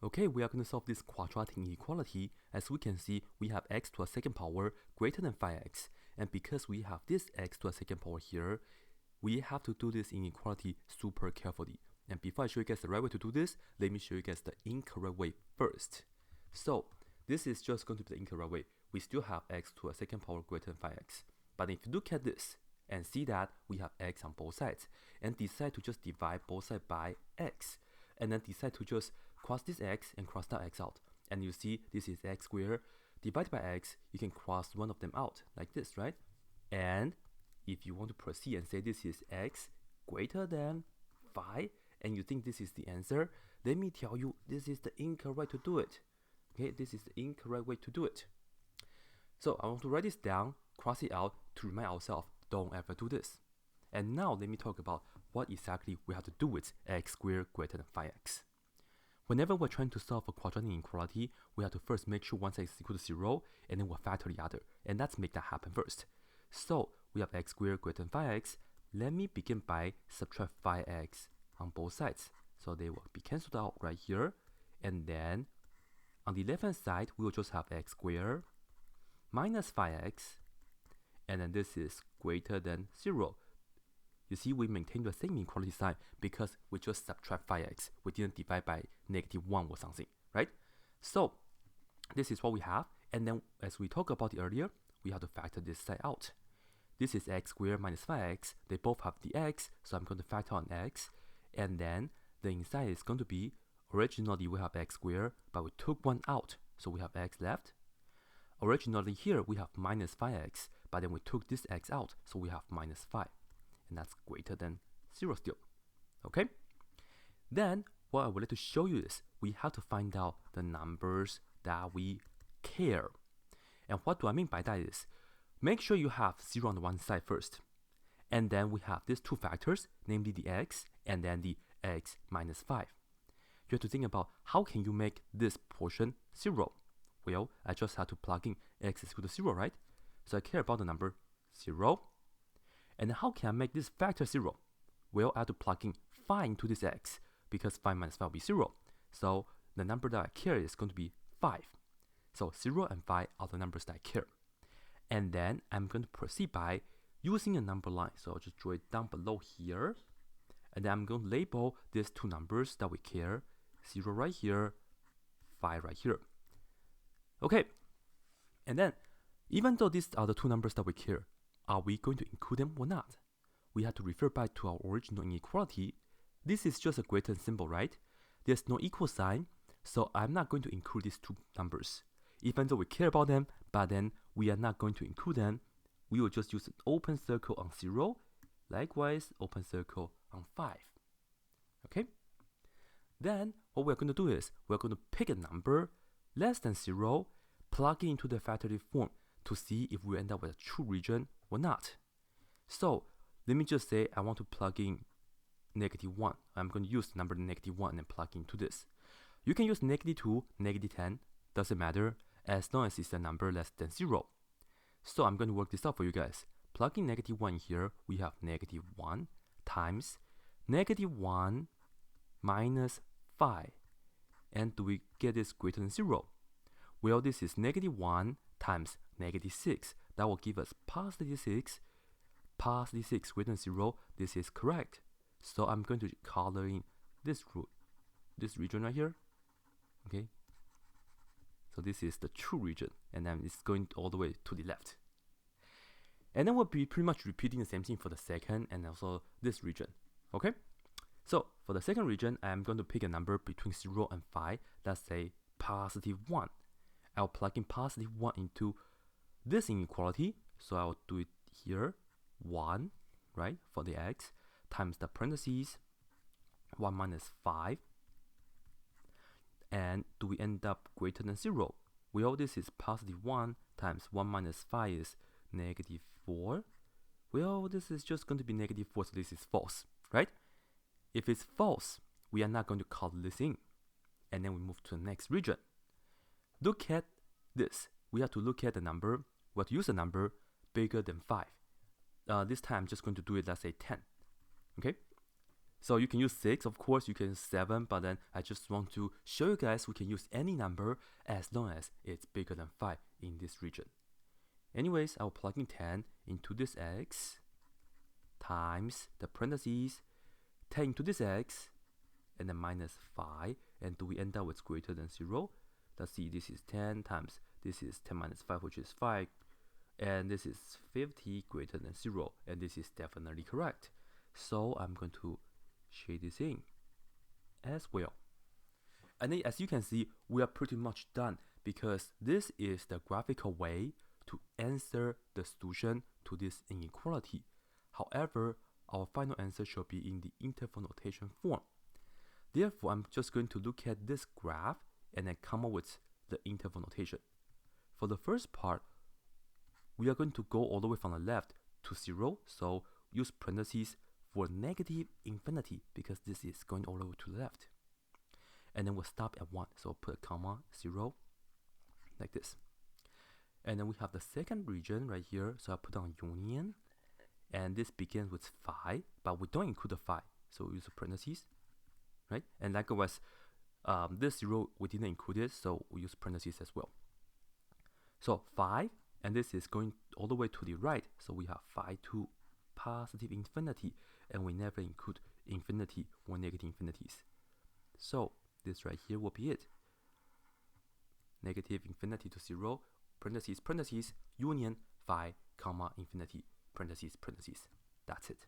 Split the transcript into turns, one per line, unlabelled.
Okay, we are going to solve this quadratic inequality. As we can see, we have x to a second power greater than 5x. And because we have this x to a second power here, we have to do this inequality super carefully. And before I show you guys the right way to do this, let me show you guys the incorrect way first. So this is just going to be the incorrect way. We still have x to a second power greater than 5x. But if you look at this and see that we have x on both sides and decide to just divide both sides by x, and then decide to just cross this x and cross that x out. And you see this is x squared divided by x. You can cross one of them out like this, right? And if you want to proceed and say this is x greater than 5 and you think this is the answer, let me tell you this is the incorrect way to do it. Okay, this is the incorrect way to do it. So I want to write this down, cross it out to remind ourselves, don't ever do this. And now let me talk about what exactly we have to do with x squared greater than 5x. Whenever we're trying to solve a quadratic inequality, we have to first make sure one side is equal to 0, and then we'll factor the other. And let's make that happen first. So we have x squared greater than 5x. Let me begin by subtract 5x on both sides. So they will be cancelled out right here. And then on the left hand side, we will just have x squared minus 5x. And then this is greater than 0. You see, we maintain the same inequality sign because we just subtract 5x. We didn't divide by -1 or something, right? So this is what we have. And then as we talked about it earlier, we have to factor this side out. This is x squared minus 5x. They both have the x, so I'm going to factor on x. And then the inside is going to be, originally we have x squared, but we took one out, so we have x left. Originally here we have minus 5x, but then we took this x out, so we have minus 5. And that's greater than 0 still. Okay? Then what I would like to show you is we have to find out the numbers that we care. And what do I mean by that is, make sure you have 0 on the one side first. And then we have these two factors, namely the x and then the x minus 5. You have to think about how can you make this portion 0? Well, I just have to plug in x is equal to 0, right? So I care about the number 0. And how can I make this factor 0? Well, I have to plug in 5 into this x, because 5 minus 5 will be 0. So the number that I care is going to be 5. So 0 and 5 are the numbers that I care. And then I'm going to proceed by using a number line. So I'll just draw it down below here. And then I'm going to label these two numbers that we care. 0 right here, 5 right here. Okay. And then, even though these are the two numbers that we care, are we going to include them or not? We have to refer back to our original inequality. This is just a greater than symbol, right? There's no equal sign, so I'm not going to include these two numbers. Even though we care about them, but then we are not going to include them. We will just use an open circle on 0. Likewise, open circle on 5. Okay? Then, what we're going to do is, we're going to pick a number less than 0, plug it into the factorated form to see if we end up with a true region or not. So let me just say I want to plug in -1. I'm going to use the number -1 and then plug into this. You can use -2, -10, doesn't matter, as long as it's a number less than 0. So I'm going to work this out for you guys. Plugging -1 here, we have -1 times -1 minus 5. And do we get this greater than 0? Well, this is -1 times -6. That will give us positive 6. Positive 6 greater than 0. This is correct. So I'm going to color in this region right here. Okay. So this is the true region, and then it's going all the way to the left. And then we'll be pretty much repeating the same thing for the second and also this region. Okay. So for the second region, I'm going to pick a number between 0 and 5. Let's say positive 1. I'll plug in positive 1 into this inequality. So I'll do it here. 1, right, for the x, times the parentheses, 1 minus 5. And do we end up greater than 0? Well, this is positive 1 times 1 minus 5 is -4. Well, this is just going to be -4, so this is false, right? If it's false, we are not going to color this in. And then we move to the next region. Look at this. We have to look at the number. We have to use a number bigger than 5. This time I'm just going to do it, let's say 10. Okay? So you can use 6, of course, you can use 7, but then I just want to show you guys we can use any number as long as it's bigger than 5 in this region. Anyways, I'll plug in 10 into this x times the parentheses 10 into this x and then minus 5, and do we end up with greater than 0? Let's see, this is 10 times this is 10 minus 5, which is 5, and this is 50 greater than 0, and this is definitely correct. So I'm going to shade this in as well. And then, as you can see, we are pretty much done, because this is the graphical way to answer the solution to this inequality. However, our final answer should be in the interval notation form. Therefore, I'm just going to look at this graph and then come up with the interval notation. For the first part, we are going to go all the way from the left to 0, so use parentheses for negative infinity because this is going all the way to the left. And then we'll stop at 1, so put a comma, 0, like this. And then we have the second region right here, so I put on union, and this begins with 5, but we don't include the 5, so we use the parentheses, right? And likewise, this 0 we didn't include it, so we use parentheses as well. So 5, and this is going all the way to the right, so we have 5 to positive infinity, and we never include infinity or negative infinities. So this right here will be it. Negative infinity to 0, parentheses, parentheses, union, 5, comma, infinity, parentheses, parentheses. That's it.